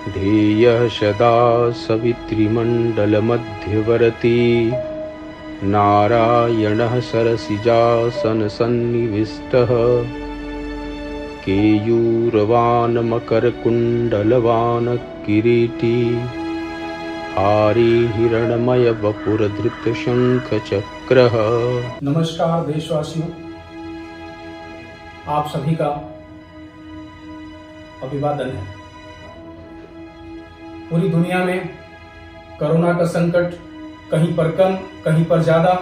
ध्येयः सदा सवितृमण्डलमध्यवर्ती नारायणः सरसिजासनसन्निविष्टः केयूरवान् मकरकुण्डलवान् किरीटी हारी हिरणमय वपुरधृतशंखचक्रः। नमस्कार देशवासियों, आप सभी का अभिवादन है। पूरी दुनिया में कोरोना का संकट कहीं पर कम, कहीं पर ज्यादा,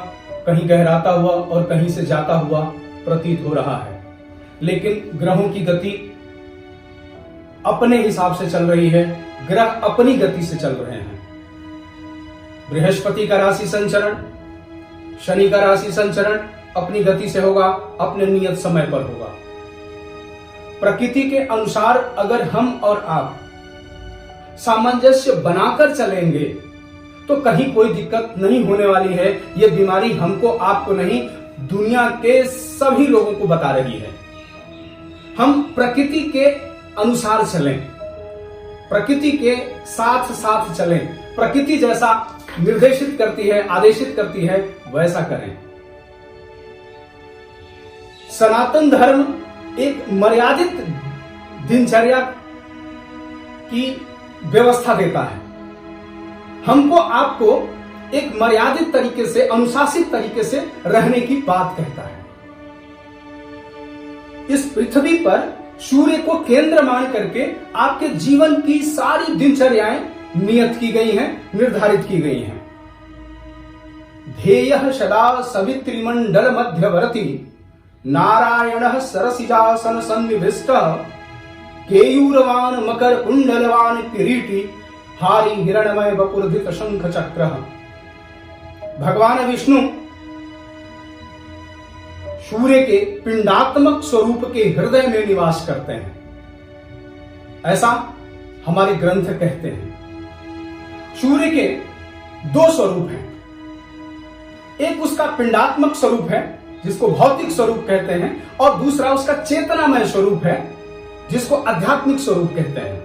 कहीं गहराता हुआ और कहीं से जाता हुआ प्रतीत हो रहा है, लेकिन ग्रहों की गति अपने हिसाब से चल रही है। ग्रह अपनी गति से चल रहे हैं। बृहस्पति का राशि संचरण, शनि का राशि संचरण अपनी गति से होगा, अपने नियत समय पर होगा। प्रकृति के अनुसार अगर हम और आप सामंजस्य बनाकर चलेंगे तो कहीं कोई दिक्कत नहीं होने वाली है। यह बीमारी हमको, आपको नहीं, दुनिया के सभी लोगों को बता रही है। हम प्रकृति के अनुसार चलें, प्रकृति के साथ साथ चलें। प्रकृति जैसा निर्देशित करती है, आदेशित करती है, वैसा करें। सनातन धर्म एक मर्यादित दिनचर्या की व्यवस्था देता है। हमको, आपको एक मर्यादित तरीके से, अनुशासित तरीके से रहने की बात कहता है। इस पृथ्वी पर सूर्य को केंद्र मान करके आपके जीवन की सारी दिनचर्याएं नियत की गई हैं, निर्धारित की गई हैं। ध्येयः सदा सवितृमण्डल मध्यवर्ती नारायणः सरसिजासन सन्निविष्टः केयूरवान् मकर कुंडलवान् किरीटी हारी हिरणमय वपुरधृत शंख चक्रः। भगवान विष्णु सूर्य के पिंडात्मक स्वरूप के हृदय में निवास करते हैं, ऐसा हमारे ग्रंथ कहते हैं। सूर्य के दो स्वरूप हैं। एक उसका पिंडात्मक स्वरूप है जिसको भौतिक स्वरूप कहते हैं, और दूसरा उसका चेतनामय स्वरूप है जिसको आध्यात्मिक स्वरूप कहते हैं।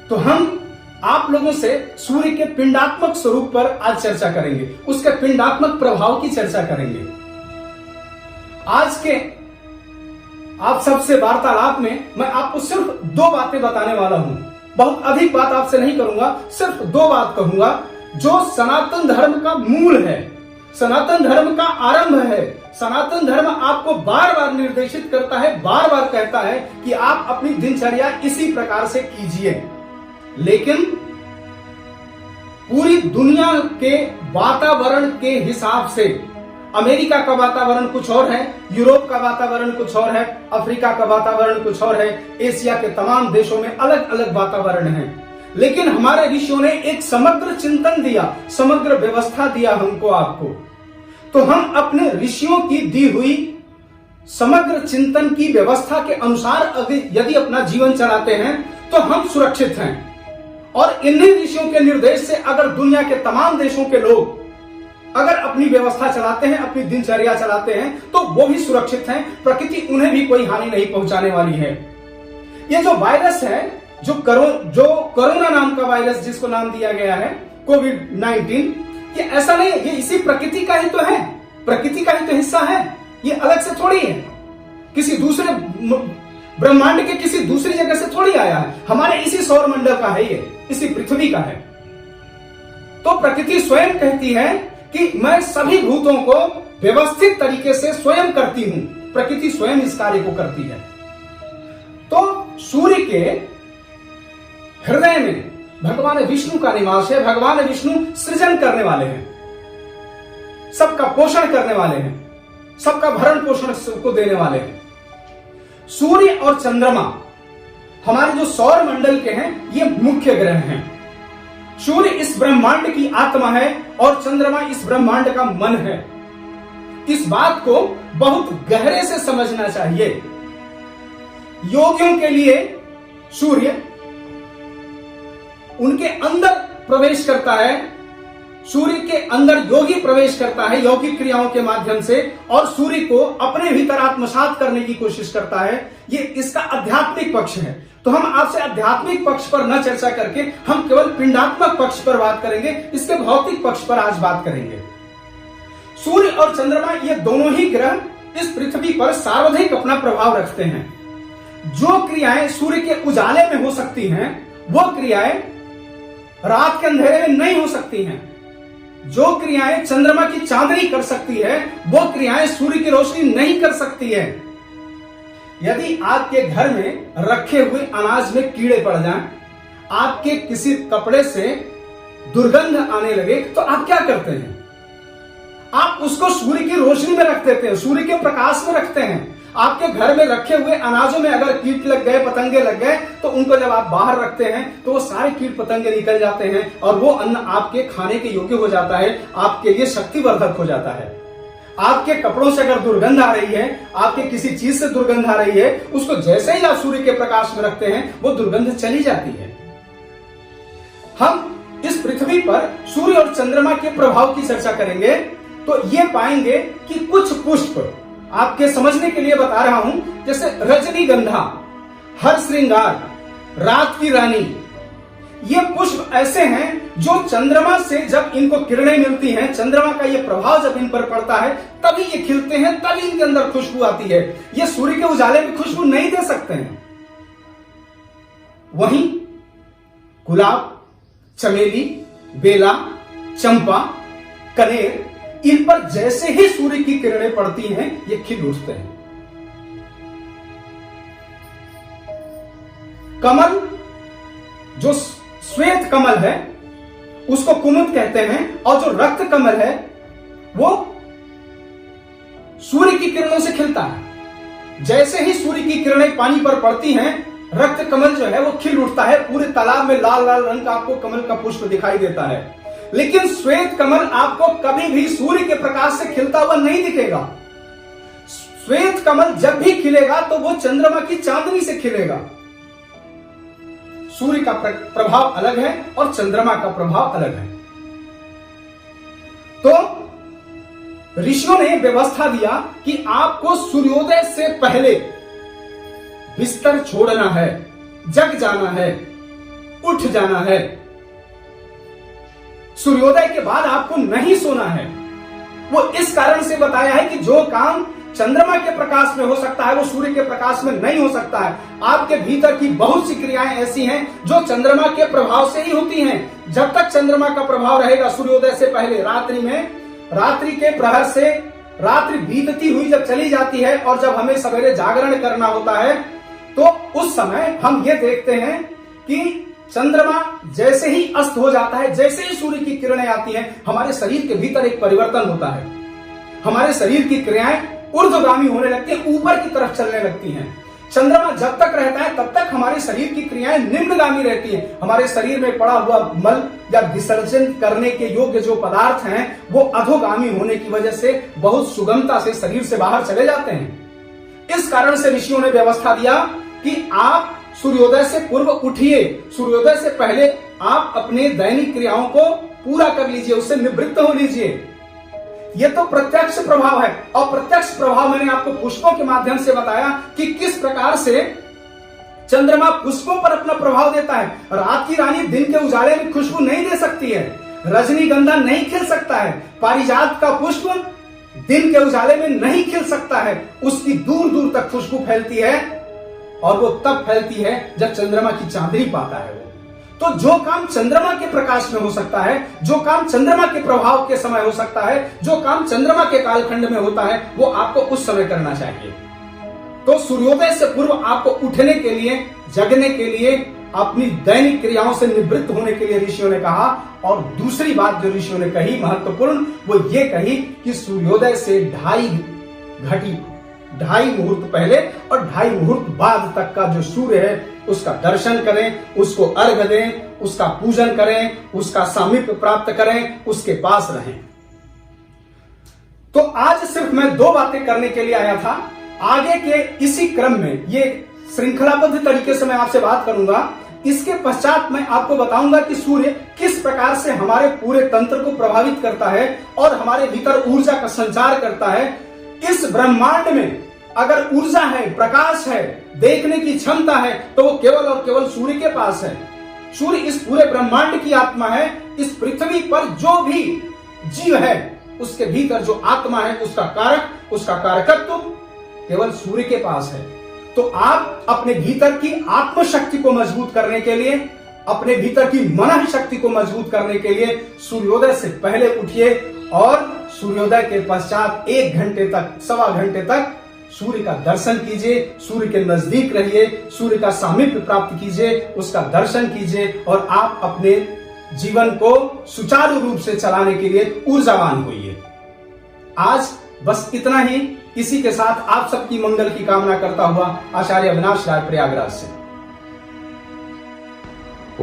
तो हम आप लोगों से सूर्य के पिंडात्मक स्वरूप पर आज चर्चा करेंगे, उसके पिंडात्मक प्रभाव की चर्चा करेंगे। आज के आप सबसे वार्तालाप में मैं आपको सिर्फ दो बातें बताने वाला हूं। बहुत अधिक बात आपसे नहीं करूंगा, सिर्फ दो बात कहूंगा जो सनातन धर्म का मूल है, सनातन धर्म का आरंभ है। सनातन धर्म आपको बार बार निर्देशित करता है, बार बार कहता है कि आप अपनी दिनचर्या इसी प्रकार से कीजिए। लेकिन पूरी दुनिया के वातावरण के हिसाब से अमेरिका का वातावरण कुछ और है, यूरोप का वातावरण कुछ और है, अफ्रीका का वातावरण कुछ और है, एशिया के तमाम देशों में अलग अलग वातावरण है। लेकिन हमारे ऋषियों ने एक समग्र चिंतन दिया, समग्र व्यवस्था दिया हमको, आपको। तो हम अपने ऋषियों की दी हुई समग्र चिंतन की व्यवस्था के अनुसार यदि अपना जीवन चलाते हैं तो हम सुरक्षित हैं। और इन्हीं ऋषियों के निर्देश से अगर दुनिया के तमाम देशों के लोग अगर अपनी व्यवस्था चलाते हैं, अपनी दिनचर्या चलाते हैं, तो वो भी सुरक्षित हैं। प्रकृति उन्हें भी कोई हानि नहीं पहुंचाने वाली है। ये जो वायरस है, जो कोरोना नाम का वायरस जिसको नाम दिया गया है कोविड-19, ये ऐसा नहीं है, ये इसी प्रकृति का ही तो है, प्रकृति का ही तो हिस्सा है। ये अलग से थोड़ी है, किसी दूसरे ब्रह्मांड के किसी दूसरी जगह से थोड़ी आया है। हमारे इसी सौर मंडल का है, ये इसी पृथ्वी का है। तो प्रकृति स्वयं कहती है कि मैं सभी भूतों को व्यवस्थित तरीके से स्वयं करती हूं। प्रकृति स्वयं इस कार्य को करती है। तो सूर्य के हृदय में भगवान विष्णु का निवास है। भगवान विष्णु सृजन करने वाले हैं, सबका पोषण करने वाले हैं, सबका भरण पोषण को देने वाले हैं। सूर्य और चंद्रमा हमारे जो सौर मंडल के हैं, ये मुख्य ग्रह हैं। सूर्य इस ब्रह्मांड की आत्मा है और चंद्रमा इस ब्रह्मांड का मन है। इस बात को बहुत गहरे से समझना चाहिए। योगियों के लिए सूर्य उनके अंदर प्रवेश करता है, सूर्य के अंदर योगी प्रवेश करता है यौगिक क्रियाओं के माध्यम से, और सूर्य को अपने भीतर आत्मसात करने की कोशिश करता है। ये इसका आध्यात्मिक पक्ष है। तो हम आपसे आध्यात्मिक पक्ष पर न चर्चा करके हम केवल पिंडात्मक पक्ष पर बात करेंगे, इसके भौतिक पक्ष पर आज बात करेंगे। सूर्य और चंद्रमा ये दोनों ही ग्रह इस पृथ्वी पर सार्वधिक अपना प्रभाव रखते हैं। जो क्रियाएं सूर्य के उजाले में हो सकती हैं, वो क्रियाएं रात के अंधेरे में नहीं हो सकती हैं। जो क्रियाएं चंद्रमा की चांदनी कर सकती है, वो क्रियाएं सूर्य की रोशनी नहीं कर सकती है। यदि आपके घर में रखे हुए अनाज में कीड़े पड़ जाएं, आपके किसी कपड़े से दुर्गंध आने लगे, तो आप क्या करते हैं? आप उसको सूर्य की रोशनी में रख देते हैं, सूर्य के प्रकाश में रखते हैं। आपके घर में रखे हुए अनाजों में अगर कीट लग गए, पतंगे लग गए, तो उनको जब आप बाहर रखते हैं तो वो सारे कीट पतंगे निकल जाते हैं और वो अन्न आपके खाने के योग्य हो जाता है, आपके लिए शक्तिवर्धक हो जाता है। आपके कपड़ों से अगर दुर्गंध आ रही है, आपके किसी चीज से दुर्गंध आ रही है, उसको जैसे ही आप सूर्य के प्रकाश में रखते हैं वो दुर्गंध चली जाती है। हम इस पृथ्वी पर सूर्य और चंद्रमा के प्रभाव की चर्चा करेंगे तो ये पाएंगे कि कुछ पुष्प आपके समझने के लिए बता रहा हूं, जैसे रजनीगंधा, हर श्रृंगार, रात की रानी, ये पुष्प ऐसे हैं जो चंद्रमा से जब इनको किरणें मिलती हैं, चंद्रमा का ये प्रभाव जब इन पर पड़ता है, तभी ये खिलते हैं, तभी इनके अंदर खुशबू आती है। ये सूर्य के उजाले में खुशबू नहीं दे सकते हैं। वहीं गुलाब, चमेली, बेला, चंपा, कनेर, इन पर जैसे ही सूर्य की किरणें पड़ती हैं, ये खिल उठते हैं। कमल, जो श्वेत कमल है उसको कुमुद कहते हैं, और जो रक्त कमल है वो सूर्य की किरणों से खिलता है। जैसे ही सूर्य की किरणें पानी पर पड़ती हैं, रक्त कमल जो है वो खिल उठता है। पूरे तालाब में लाल लाल रंग का आपको कमल का पुष्प दिखाई देता है। लेकिन श्वेत कमल आपको कभी भी सूर्य के प्रकाश से खिलता हुआ नहीं दिखेगा। श्वेत कमल जब भी खिलेगा तो वो चंद्रमा की चांदनी से खिलेगा। सूर्य का प्रभाव अलग है और चंद्रमा का प्रभाव अलग है। तो ऋषियों ने व्यवस्था दिया कि आपको सूर्योदय से पहले बिस्तर छोड़ना है, जग जाना है, उठ जाना है। सूर्योदय के बाद आपको नहीं सोना है। वो इस कारण से बताया है कि जो काम चंद्रमा के प्रकाश में हो सकता है वो सूर्य के प्रकाश में नहीं हो सकता है। आपके भीतर की बहुत सी क्रियाएं ऐसी हैं जो चंद्रमा के प्रभाव से ही होती हैं। जब तक चंद्रमा का प्रभाव रहेगा, सूर्योदय से पहले रात्रि में, रात्रि के प्रहर से रात्रि बीतती हुई जब चली जाती है और जब हमें सवेरे जागरण करना होता है, तो उस समय हम ये देखते हैं कि चंद्रमा जैसे ही अस्त हो जाता है, जैसे ही सूर्य की किरणें आती हैं, हमारे शरीर के भीतर एक परिवर्तन होता है। हमारे शरीर की क्रियाएं ऊर्ध्वगामी होने लगती हैं, ऊपर की तरफ चलने लगती हैं। चंद्रमा जब तक रहता है तब तक हमारे शरीर की क्रियाएं निम्नगामी रहती हैं। हमारे शरीर में पड़ा हुआ मल या विसर्जन करने के योग्य जो पदार्थ हैं वो अधोगामी होने की वजह से बहुत सुगमता से शरीर से बाहर चले जाते हैं। इस कारण से ऋषियों ने व्यवस्था दिया कि आप सूर्योदय से पूर्व उठिए, सूर्योदय से पहले आप अपने दैनिक क्रियाओं को पूरा कर लीजिए, उससे निवृत्त हो लीजिए। यह तो प्रत्यक्ष प्रभाव है। और प्रत्यक्ष प्रभाव मैंने आपको पुष्पों के माध्यम से बताया कि किस प्रकार से चंद्रमा पुष्पों पर अपना प्रभाव देता है। रात की रानी दिन के उजाले में खुशबू नहीं दे सकती है, रजनीगंधा नहीं खिल सकता है, पारिजात का पुष्प दिन के उजाले में नहीं खिल सकता है। उसकी दूर दूर तक खुशबू फैलती है और वो तब फैलती है जब चंद्रमा की चांदनी पाता है। तो जो काम चंद्रमा के प्रकाश में हो सकता है, जो काम चंद्रमा के प्रभाव के समय हो सकता है, जो काम चंद्रमा के कालखंड में होता है, वो आपको उस समय करना चाहिए। तो सूर्योदय से पूर्व आपको उठने के लिए, जगने के लिए, अपनी दैनिक क्रियाओं से निवृत्त होने के लिए ऋषियों ने कहा। और दूसरी बात जो ऋषियों ने कही महत्वपूर्ण, वो ये कही कि सूर्योदय से 2.5 मुहूर्त पहले और 2.5 मुहूर्त बाद तक का जो सूर्य है उसका दर्शन करें, उसको अर्घ दें, उसका पूजन करें, उसका सामीप्य प्राप्त करें, उसके पास रहें। तो आज सिर्फ मैं 2 बातें करने के लिए आया था। आगे के इसी क्रम में ये श्रृंखलाबद्ध तरीके से मैं आपसे बात करूंगा। इसके पश्चात मैं आपको बताऊंगा कि सूर्य किस प्रकार से हमारे पूरे तंत्र को प्रभावित करता है और हमारे भीतर ऊर्जा का संचार करता है। इस ब्रह्मांड में अगर ऊर्जा है, प्रकाश है, देखने की क्षमता है, तो वो केवल और केवल सूर्य के पास है। सूर्य इस पूरे ब्रह्मांड की आत्मा है। इस पृथ्वी पर जो भी जीव है उसके भीतर जो आत्मा है, उसका कारक, उसका कारकत्व केवल सूर्य के पास है। तो आप अपने भीतर की आत्मशक्ति को मजबूत करने के लिए, अपने भीतर की मन शक्ति को मजबूत करने के लिए सूर्योदय से पहले उठिए और सूर्योदय के पश्चात 1 घंटे तक, सवा घंटे तक सूर्य का दर्शन कीजिए, सूर्य के नजदीक रहिए, सूर्य का सामीप्य प्राप्त कीजिए, उसका दर्शन कीजिए और आप अपने जीवन को सुचारू रूप से चलाने के लिए ऊर्जावान होइए। आज बस इतना ही। इसी के साथ आप सबकी मंगल की कामना करता हुआ आचार्य अविनाश राय, प्रयागराज से।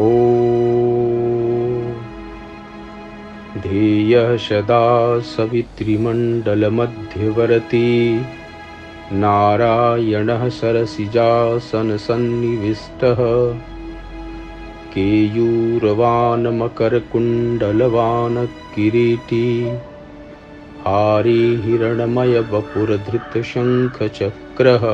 ॐ ध्येयः सदा सवितृमण्डलमध्यवर्ती नारायणः सरसिजासनसन्निविष्टः केयूरवान् मकरकुण्डलवान् किरीटी हारी हिरण्मय वपुरधृतशङ्खचक्रः।